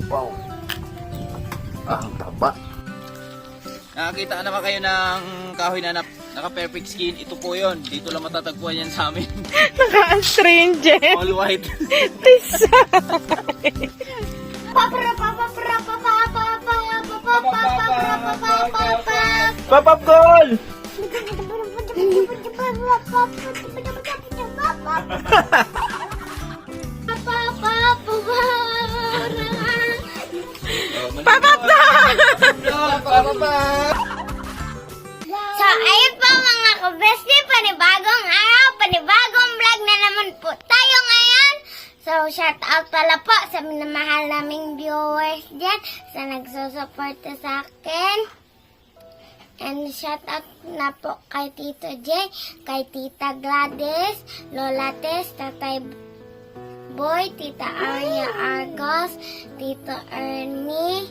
Wow. Ang taba. Nakakita naman kayo ng kahoy na naka-perfect skin. Ito po yun. Dito lang matatagpuan yan sa amin. Naka-astringent. All white. Papapkol! So, ayun po mga kabesti, panibagong araw, panibagong vlog na naman po tayo ngayon. So, shout out pala po sa minamahal naming viewers dyan sa nagsusuporta sa akin. And shout out na po kay Tito J, kay Tita Gladys, Lola Tess, Tatay Boy, Tita Arya Argos, Tito Ernie,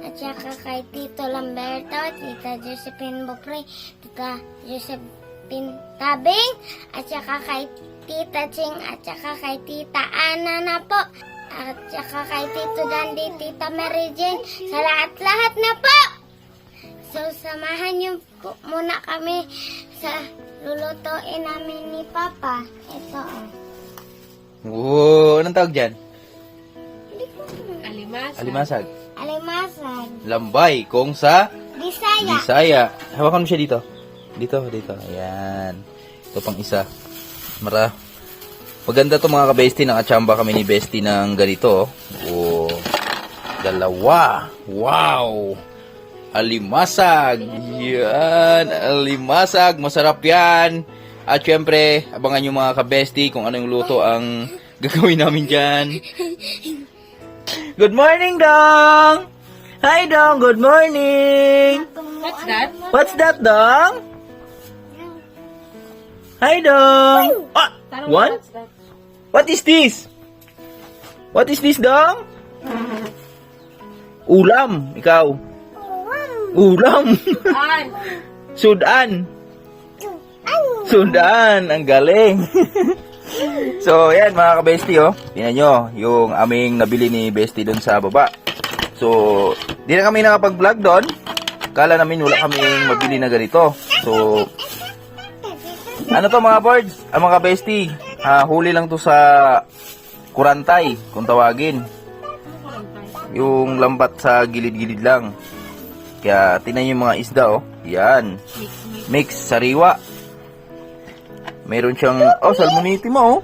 at saka kay Tito Lamberto, Tita Josephine Bopre, Tita Josephine Tabing, at saka kay Tita Ching, at saka kay Tita Ana na po, at saka kay Tito Dandy, Tita Mary Jane, sa lahat-lahat na po! So, samahan niyo po muna kami sa lulutuin namin ni Papa. Ito, oh. Wow, anong tawag dyan? Alimasag. Alimasag. Alimasag. Lambay, kung sa Bisaya. Bisaya. Hawakan mo siya dito. Dito. Ayan. Ito pang isa. Maganda to mga ka-bestie. Nakachamba kami ni bestie ng ganito. Oh. Dalawa. Wow. Alimasag. Yan. Alimasag. Masarap yan. At syempre, abangan nyo mga ka-bestie kung ano yung luto ang gagawin namin dyan. Good morning, Dong! Hi, Dong! Good morning! What's that? What's that, Dong? Hi, Dong! Ah! Tanong What? what's that? What is this? What is this, Dong? Ulam. Ikaw. Ulam. An. Sudan. Sudan. Ang galing. So, yan mga ka-bestie, oh. Tingnan nyo, yung aming nabili ni bestie doon sa baba. So, di na kami nakapag-vlog doon. Kala namin wala kaming mabili na ganito. So, ano to mga birds? Mga bestie, huli lang to sa kurantay, kung tawagin. Yung lambat sa gilid-gilid lang. Kaya, tingnan nyo yung mga isda, oh. Yan. Mix, sariwa. Meron siyang, oh, salmonite mo, oh.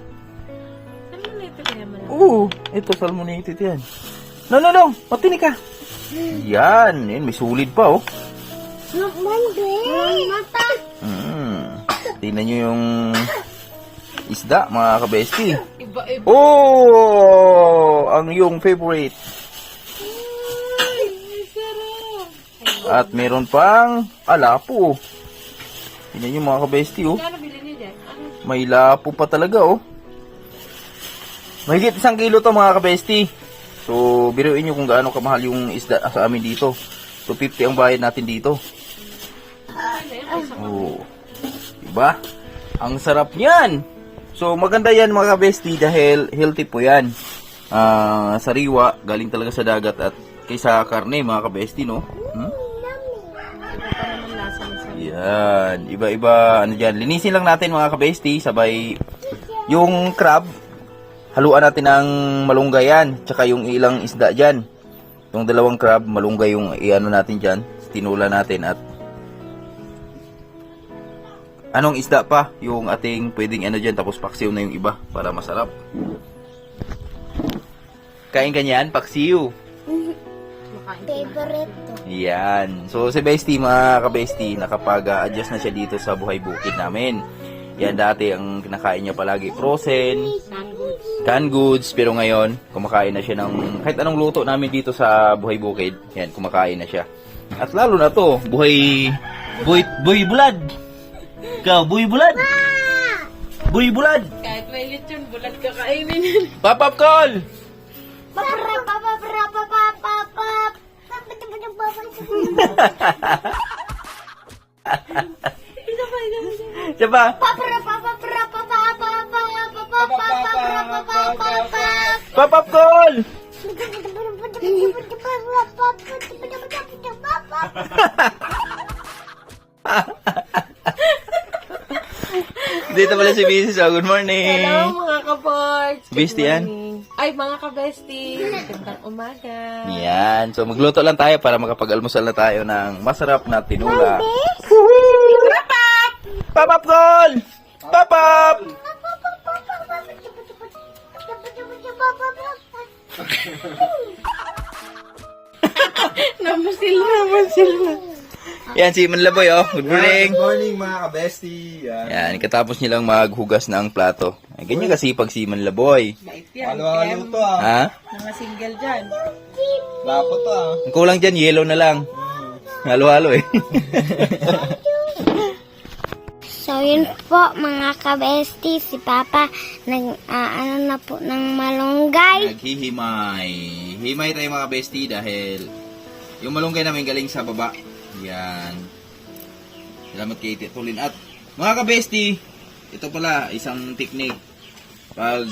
Oo, ito, salmonite yan. No, matinig ka. Yan, may sulit pa, oh. Mata. Tingnan nyo yung isda, mga kabesti. Iba-iba. Oh, ang yung favorite. At meron pang lapo. Tingnan nyo mga kabesti, oh. Ano bilhin niyo dyan? May lapo pa talaga, oh. Mahigit 1 kilo to mga kabesti. So, biruin nyo kung gaano kamahal yung isda sa amin dito. 250 ang bayad natin dito. Oh. Diba? Ang sarap niyan. So, maganda yan mga kabesti dahil healthy po yan. Sariwa, galing talaga sa dagat at kaysa karne mga kabesti, no? Yan. Iba-iba, ano dyan. Linisin lang natin mga kabesti. Sabay, yung crab, haluan natin ng malunggay yan. Tsaka yung ilang isda dyan. Yung 2 crab, malunggay yung iano natin dyan. Tinula natin at anong isda pa yung ating pwedeng ano dyan. Tapos paksiw na yung iba para masarap. Kain ka niyan, paksiw. Favorite to. Yan. So, si Bestie, mga ka-Bestie, nakapag-adjust na siya dito sa buhay bukid namin. Yan, dati ang kinakain niya palagi frozen, canned goods, pero ngayon, kumakain na siya ng kahit anong luto namin dito sa buhay bukid. Yan, kumakain na siya. At lalo na to, buhay bulad. Ikaw, buhay bulad. Buhay bulad. Kahit may lechon, bulat ka kainin. Papapkol! Siapa? Papapkol! Dito pala si Mrs. Oh, good morning. Hello mga kaboards! Good Bestie yan? morning. Ay, mga kabestie! Magandang umaga! Yan. So, magluto lang tayo para makapag-almusal na tayo ng masarap na tinula. Papap call! Papap! Namasil na! Yan, si Manlaboy, oh. Good morning. Good morning mga ka-bestie. Yan, katapos nilang maghugas ng plato. Ay, ganyan kasi pag si Manlaboy. Bait yan. Halo-halo to ah. Ha? Mga single dyan. Lapo to ah. Ang kulang dyan, yellow na lang. Halo-halo eh. So, yun po mga kabesti, si Papa ano na po ng malunggay. Naghihimay. Himay tayo mga bestie dahil yung malunggay namin galing sa baba. Yan. Salamat kay Tulin. At mga kabesti, ito pala isang technique. Pag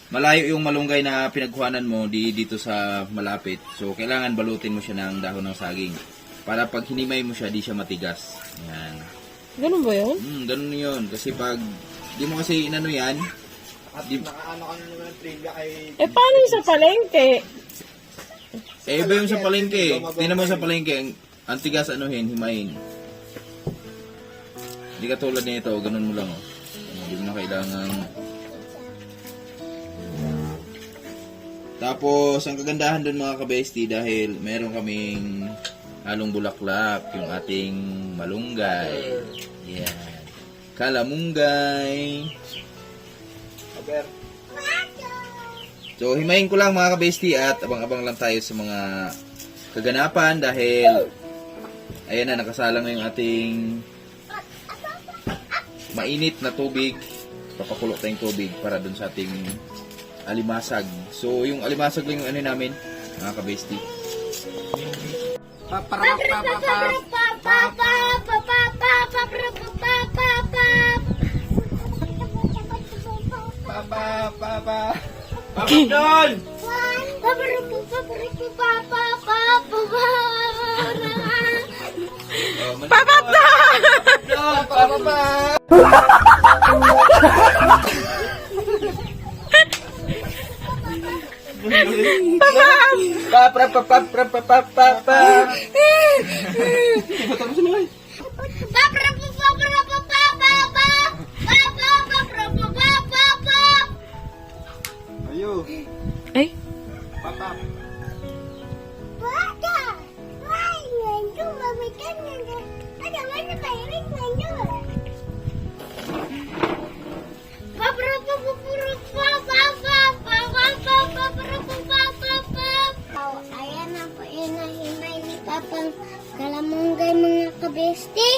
malayo yung malunggay na pinagkuhanan mo dito sa malapit, so kailangan balutin mo siya ng dahon ng saging. Para pag hinimay mo siya, di siya matigas. Yan. Ganun ba yun? Ganun yun. Kasi pag di mo kasi inano yan, At nakaano ka na naman ng trivia kay... Eh, paano yung sa palengke? iba yung sa palengke. Tingnan mo sa palengke, ang tigas anuhin, himayin. Hindi ka tulad nito, ganun mo lang. Oh. Hindi mo na kailangan. Tapos, ang kagandahan doon mga kabesti dahil meron kaming halong bulaklak, yung ating malunggay. Yan. Kalamunggay. Aber. So, himayin ko lang mga kabesti at abang-abang lang tayo sa mga kaganapan dahil ayan na, nakasalang na yung ating mainit na tubig. Papakulo tayong tubig para dun sa ating alimasag. So, yung alimasag lang yung ano namin, mga kabesti. Papap doon! Papap na! Ayo. Ay, Papap. Ayan na po yung nahimay ni Papang kalamunggay mga kabesti.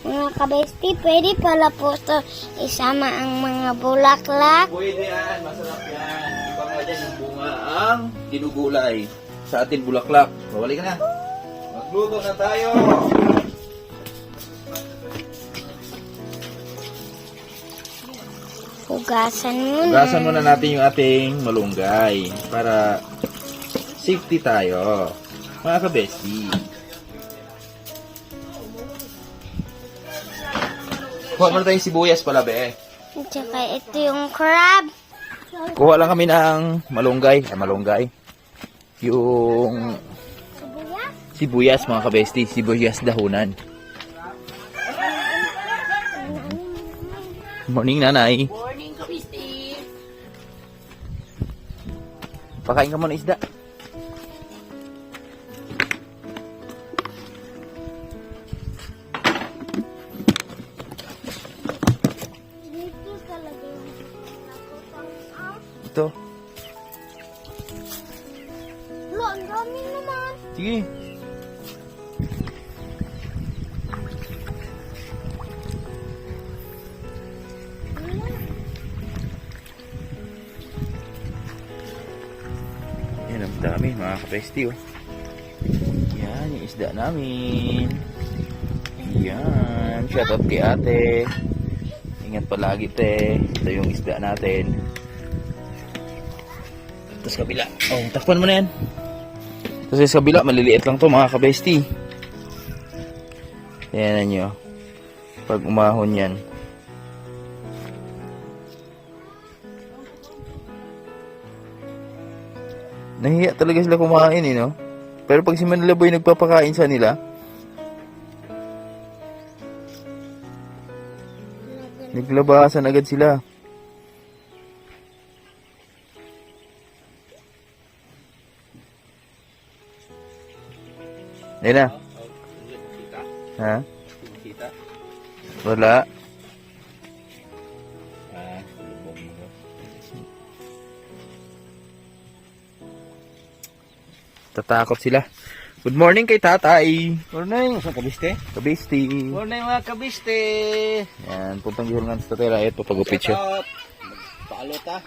Mga kabesti, pwede pala po ito isama ang mga bulaklak. Pwede yan, masarap yan. Iba nga dyan yung bunga ang dinugulay sa ating bulaklak. Bawali ka na. Magluto na tayo. Hugasan muna. Hugasan muna natin yung ating malunggay para safety tayo. Mga kabesti. Kuha muna tayong sibuyas pala, be. Tsaka ito yung crab. Kuha lang kami ng malunggay. Malunggay. Yung sibuyas, mga kabesti. Sibuyas dahunan. Morning, nanay. morning kabesti! Pakain ka muna isda. Dito talaga yung Ito. Lo, ang dami naman. Sige. Yan, ang dami mga kapesti, oh. Yan, yung isda namin. Yan. Shoutout kay ate. Ingat palagi, te. Ito yung isda natin. Tapos kabila. Oh, takpan mo na yan. Kasi sa kabila, maliliit lang to mga kabesti. Ayan nyo. Pag umahon yan. Nahiya talaga sila kumain eh, no? Pero pag si Manila Boy nagpapakain sa nila, naglabasan agad sila. Ayun na. Ha? Kita. Wala. Tatakot sila. Good morning kay tatay. Morning, sa kabiste. Kabesti. Morning mga kabiste. Yan, puntang gihulungan sa tatay Rayet. Papagupit siya. Paalot ah.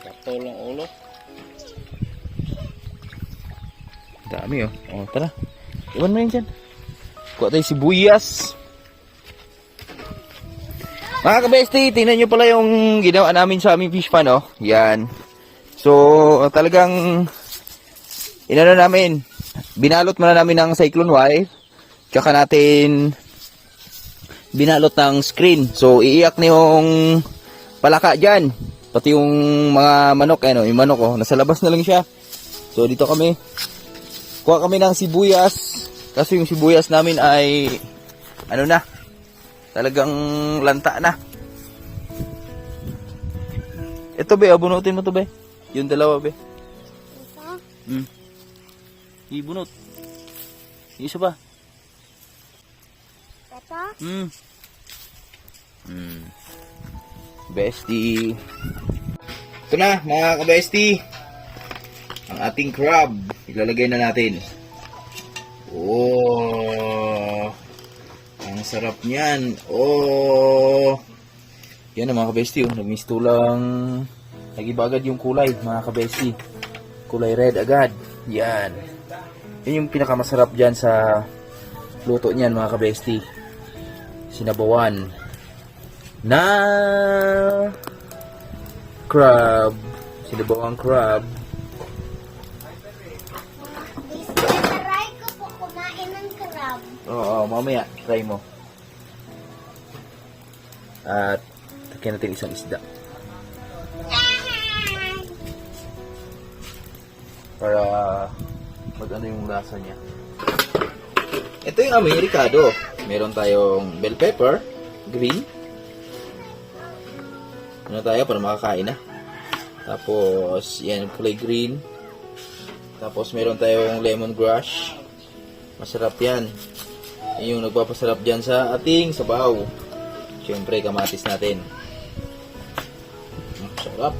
Katulong ulo. Dami oh. O, tara. Iwan mo yan dyan. Kuha tayo sibuyas. Mga kabesti, tingnan nyo pala yung ginawa namin sa aming fish pan, oh. Yan. So, talagang inano namin, binalot muna namin ng cyclone wire. Tsaka natin binalot ng screen. So, iiyak na yung palaka dyan. Pati yung mga manok, ano, yung manok, oh. Nasa labas na lang siya. So, dito kami. Kuha kami ng sibuyas. Kasi yung sibuyas namin ay ano na, talagang lanta na. Ito be, abunutin mo to be. Yung dalawa be. Ibunot. Yung isa ba? Ito? Bestie. Ito na mga ka-bestie. Ang ating crab. Ilalagay na natin. Oh. Ang sarap niyan. Oh. Yan ang mga kabesti. Oh. Nagmisto lang. Nag-iba agad yung kulay mga kabesti. Kulay red agad. Yan. Yan yung pinakamasarap dyan sa luto niyan mga kabesti. Sinabawan na crab. Sinabawang crab. Try ko po kumain ng crab. Oo, mamaya. Try mo. At takyan natin isang isda. Para mag-ano yung lasa niya. Ito yung Amerikado. Meron tayong bell pepper, green. Ano tayo para makakain na. Tapos, yan, kulay green. Tapos, meron tayong lemongrass. Masarap yan. Yan yung nagpapasarap dyan sa ating sabaw. Siyempre, kamatis natin. Sarap.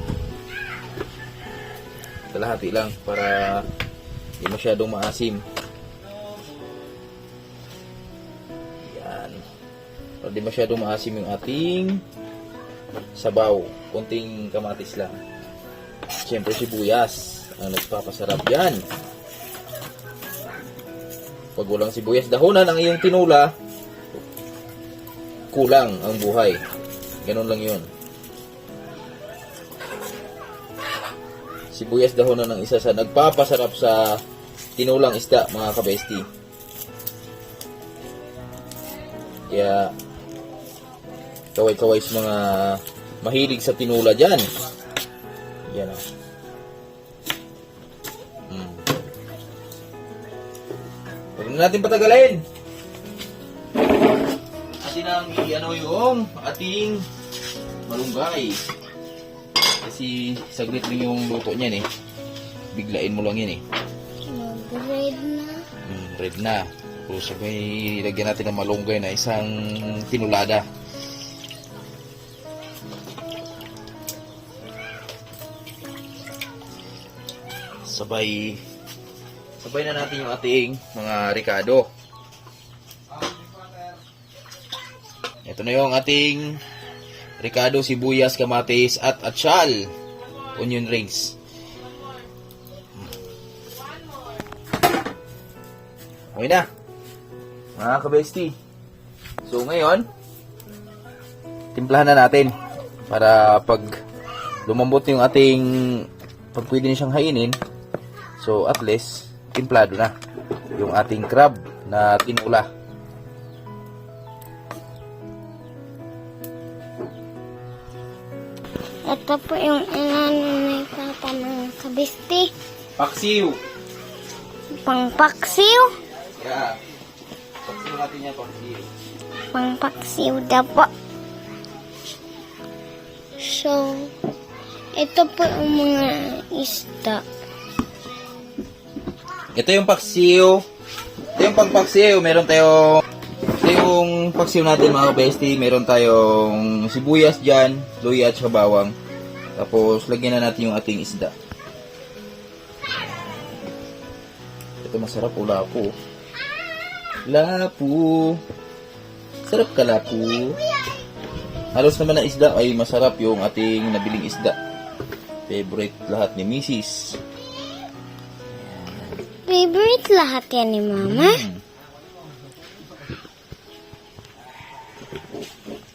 Kalahati lang para hindi masyadong maasim. Yan. Para hindi masyadong maasim yung ating sabaw. Kunting kamatis lang. Siyempre, sibuyas. Ang nagpapasarap yan. Pag walang sibuyas, dahonan ang iyong tinula, kulang ang buhay. Ganun lang yun. Sibuyas dahonan ng isa sa nagpapasarap sa tinulang isda, mga kabesti. Kaya, kaway-kaway sa mga mahilig sa tinula dyan. Yan o. Huwag na natin patagalin. Atin ang i-ano yung ating malunggay. Kasi saglit lang yung luto niyan eh. Biglain mo lang yan eh. Red na. Red na. So sabay ilagyan natin ng malunggay na isang tinulada. Sabay na natin yung ating mga ricado. Ito na yung ating ricado, sibuyas, kamatis, at atsal. Onion rings. Okay na. Mga kabesti. So ngayon, timplahan na natin. Para pag lumambot yung ating, pag pwede na siyang hainin, So, at least, timplado na yung ating crab na tinula. Ito po yung inano ni Papa ng kabiste. Paksiw! Pangpaksiw. Yeah. Paksiw natin yan, paksiw. Pangpaksiw daw po. So, ito po yung mga isda. Ito yung paksiw. Ito yung pangpaksiw. Meron tayong... Ito yung paksiw natin mga bestie. Meron tayong sibuyas dyan, luya at saka bawang. Tapos, lagyan na natin yung ating isda. Ito masarap o lapo. Lapo. Sarap ka lapo. Halos naman na isda ay masarap yung ating nabiling isda. Favorite lahat ni Mrs. Favorite lahat yan ni Mama.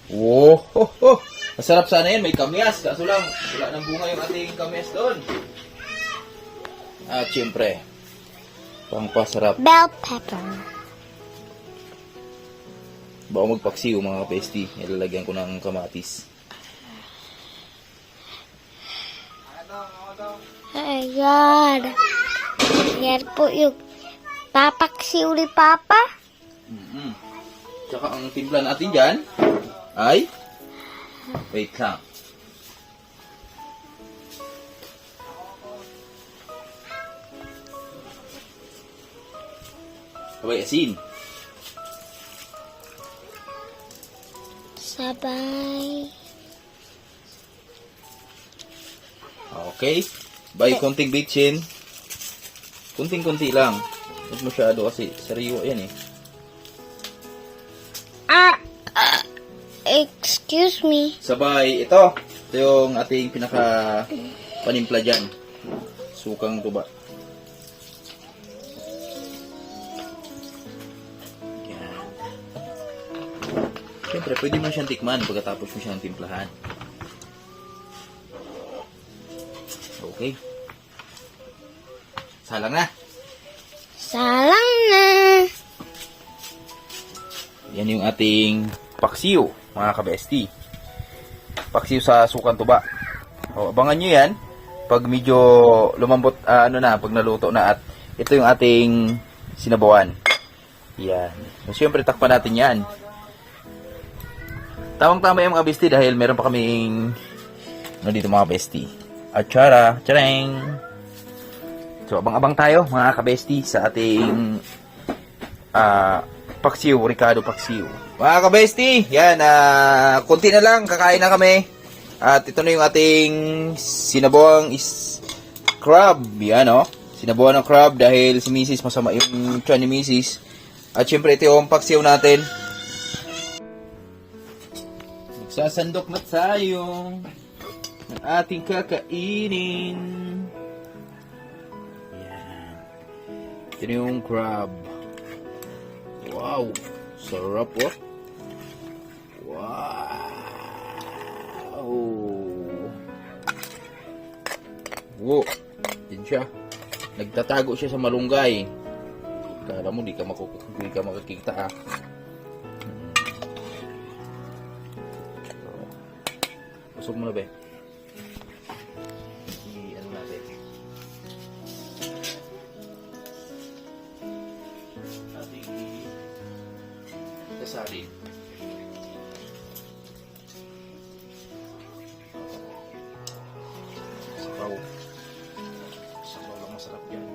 Wow! Ho, ho. Masarap sana yan. May kamyas. Kaso lang, wala nang bunga yung ating kamyas doon. At syempre, pangpasarap. Bell pepper. Bago magpaksiw mga bestie, ilalagyan ko ng kamatis. Ayan. Yan po yung papaksiw ni Papa. Tsaka ang timpla natin dyan ay wait lang. Sabay asin. Sabay. Okay. By konting bitchin. Kunting-kunti lang. Huwag masyado kasi sariwa yan eh. Excuse me. Sabay, ito. Ito yung ating pinaka panimpla dyan. Sukang tuba. Yan. Siyempre, pwede mo siyang tikman pagkatapos mo siyang timplahan. Okay. Salang na. Salang na. Yan yung ating paksiw, mga kabesti. Paksiw sa sukang tuba. O, abangan nyo yan pag medyo lumambot, pag naluto na. At ito yung ating sinabawan. Yan. So, siyempre, takpan natin yan. Tamang-tama yung mga besti dahil meron pa kaming dito mga besti. Atsara, tsareng. So, abang-abang tayo mga kabesti sa ating paksiw, Ricardo paksiw. Mga kabesti, yan, konti na lang, kakain na kami. At ito na yung ating sinabawang crab. Yan, oh. Sinabawan ng crab dahil si Mrs. masama yung tiyan ni Mrs. At syempre, ito yung paksiw natin. Magsasandok na tayo ng ating kakainin. Yan. Ito na yung crab. Wow! Sarap, oh. Wow! Wow! Yan siya. Nagtatago siya sa malunggay. Kala mo, di ka makakita, ah. Usog mo na, be. Ano natin? Ating kasalin. Sabaw. Sabaw lang masarap yan.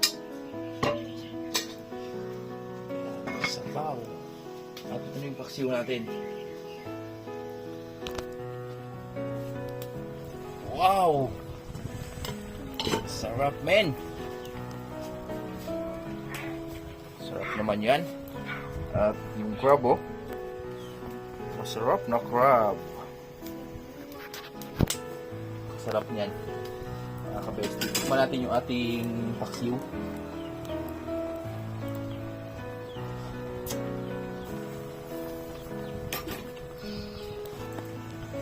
Sabaw. At ito na yung paksiw natin. Wow! Sarap, men! Sarap naman yan. At yung crab, oh. Masarap na crab. Sarap niyan. Mga kabesti. Tikman natin yung ating paksiw.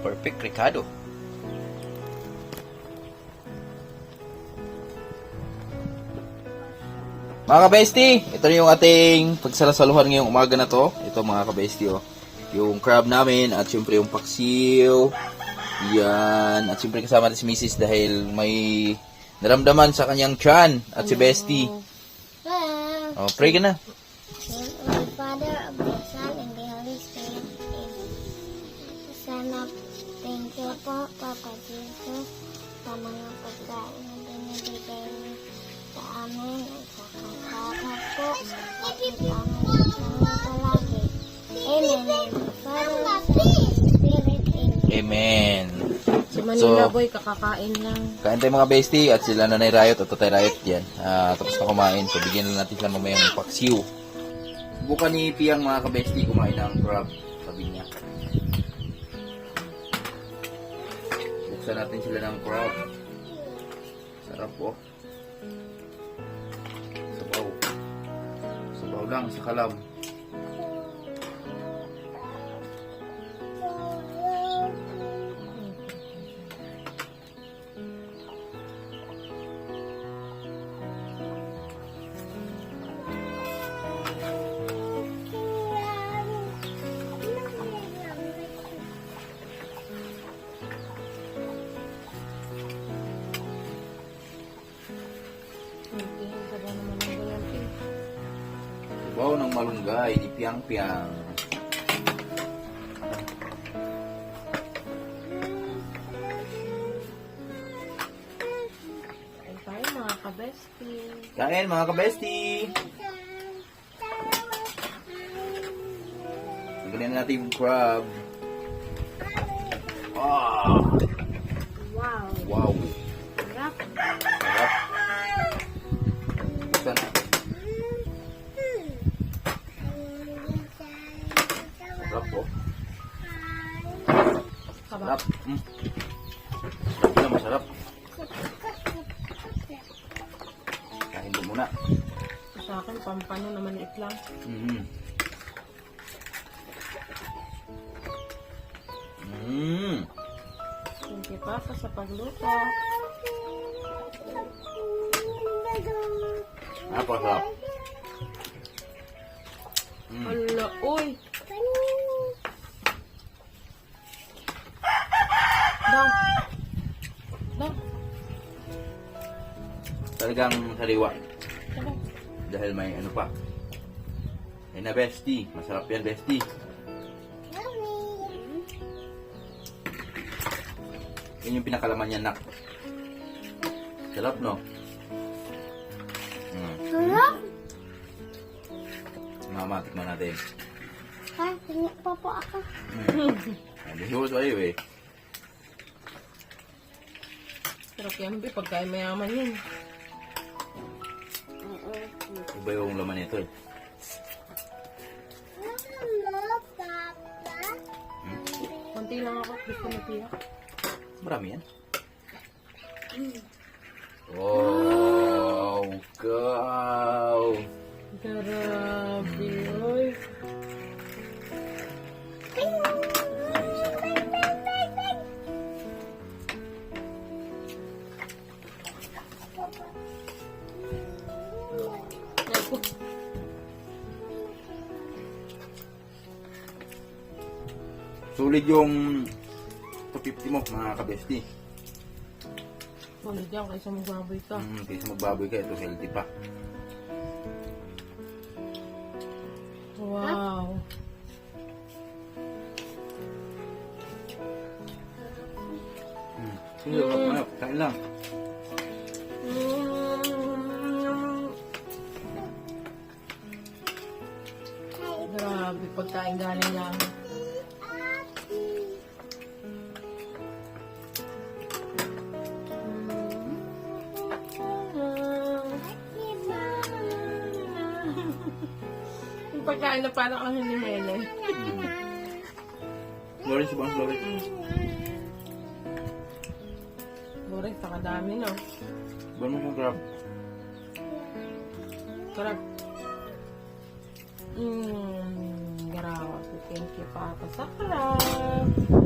Perfect, Ricardo. Mga kabesti, ito na yung ating pagsalasaluhan ngayong umaga na to. Ito mga kabesti, oh. Yung crab namin at syempre yung paksiw. Yan. At syempre kasama natin si Mrs. dahil may naramdaman sa kanyang tiyan at si Bestie. Oh, pray ka na. Name of the Father, of the Son, and the Holy Spirit. Amen. Sana, thank you po, Papa Jesus, sa mga pagkain na binibigay niyo sa amin at sa kasama po. At amin sa mga palagi. Amen. Name of the Father, Son, and the Spirit. Amen. Amen. Si Manila Boy, kakakain lang. Kain tayo mga bestie at sila Nanay Riot at Tatay Riot yan. Tapos na kumain. So bigyan na natin sila mamayang paksiw. Bukan ni Piyang mga kabesti kumain ng crab. Sabi niya. Buksan natin sila ng crab. Sarap po. Sabaw. Sabaw lang sa kalam. Sabaw ng malunggay ni Piyang Piyang. Kain tayo mga kabesti. Kain mga kabesti. Ganyan natin yung crab. Ah! Wow. Wow! Sarap. Sarap. Buksan natin. Sarap po. Kabak. Sarap. Sarap na masarap. Kain mo muna. Sa akin, pampano na maliit lang. Mm. Mm. Thank you, Papa, sa pagluto. Napakasarap. Hala, uy! Dang! Dang! Talagang sariwa. Dang! Dahil may ano pa. Ay na bestie. Masarap yan bestie. Yan yung pinakalaman niya nak. Sarap no? Hello? Mama, tikman natin. Ha? Tingin pa po ako. Bihos tayo eh. Sarap yan, Bi. Pagkain mayaman yun. Iba yung laman nito eh. Konti lang ako. Gusto mo tiyak. Marami yan. Wow! Wow! Grabe, oy. Naku. Sulit yung 250 mo mga kabesti. Ulit yan, kaysa magbaboy ka. Kaysa magbaboy ka, ito healthy pa. Wow. Sige, ano, kain lang. Grabe, pagkain galing lang. Yung pagkain na parang ang hinimele. Lawrence, bang Lawrence? Boris, nakadami, no? Bang mo siyang grab. Sarap. Grabe. Thank you, Papa, sa crab. Thank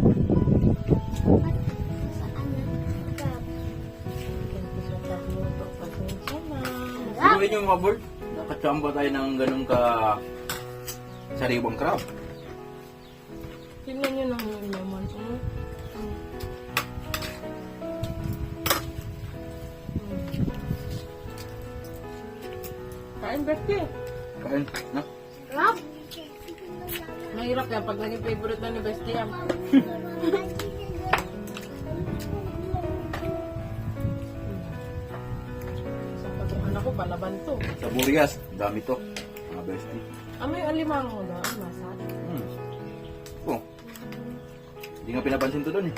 you sa pagluto. Pasensya na. Gawin yung mga board. Nakachamba tayo ng ganun ka sariwang crab. Tingnan nyo lang yung laman. Kain, Bestie. Kain, na? Sarap. Mahirap yan pag naging favorite na ni Bestie yan. Sa patukan ako, palaban to. Sa Burias, dami to. Mga bestie. May alimango na. Masarap. Oh. Hindi nga pinapansin to doon eh.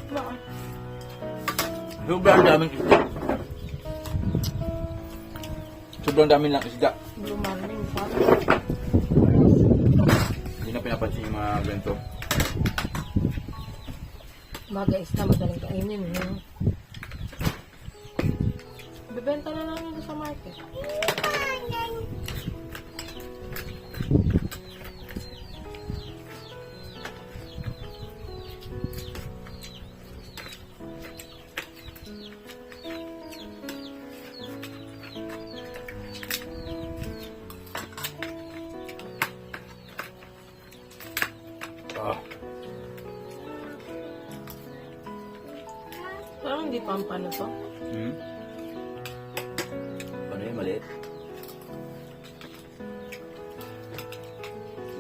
Bakit? Sobrang daming isda. Sobrang daming lang isda. Blue marlin. Sarap. Hindi na pinapansin yung mga ganito. Mga isda, madaling kainin. Bibenta na namin ito sa market. Ah, Parang hindi pampano to. Ano yun, maliit?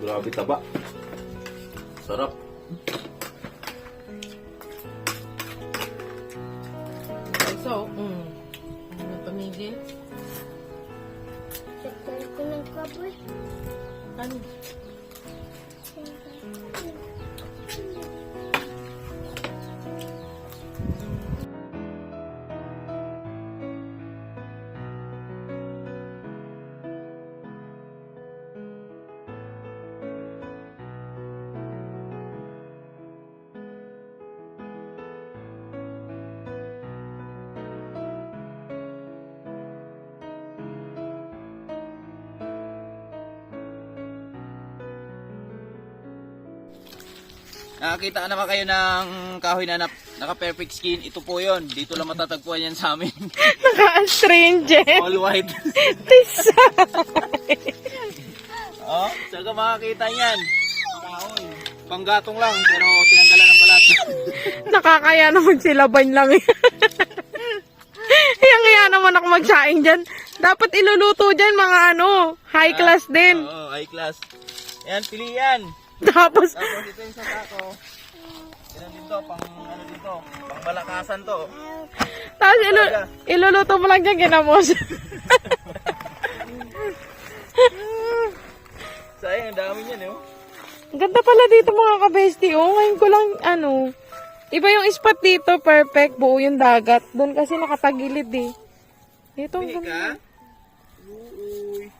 Grabe taba. Sarap. So, ano pamigil? Saktan ko ng kaboy. Ano? Nakakita naman kayo ng kahoy na naka-perfect skin. Ito po yon. Dito lang matatagpuan yan sa amin. Naka-astringent. All white. Tisa. Oh, saka makakita niyan. Kahoy. Panggatong lang, pero tinanggalan ng balat. Nakakaya naman sila ban lang. Kaya naman ako magsaing dyan. Dapat iluluto dyan mga high class din. Oo, high class. Yan, pili yan. Tapos, Tapos ito yung sa tako. Yan dito, pang ano dito, pang balakasan to. tapos iluluto mo lang dyan kinamos. Sayang, ang dami niyan, oh. Ganda pala dito mga kabesti. Ngayon ko lang, iba yung spot dito, perfect. Buo yung dagat. Doon kasi nakatagilid eh. Dito, ang Pihi ganda. ka? Uy.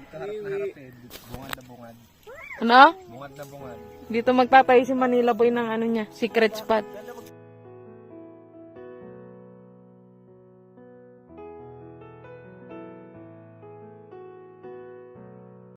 Dito harap na harap eh. Bungad na bungad. Ano? Bungad na bungad. Dito magtatayo si Manila Boy ng niya, secret spot. Ganda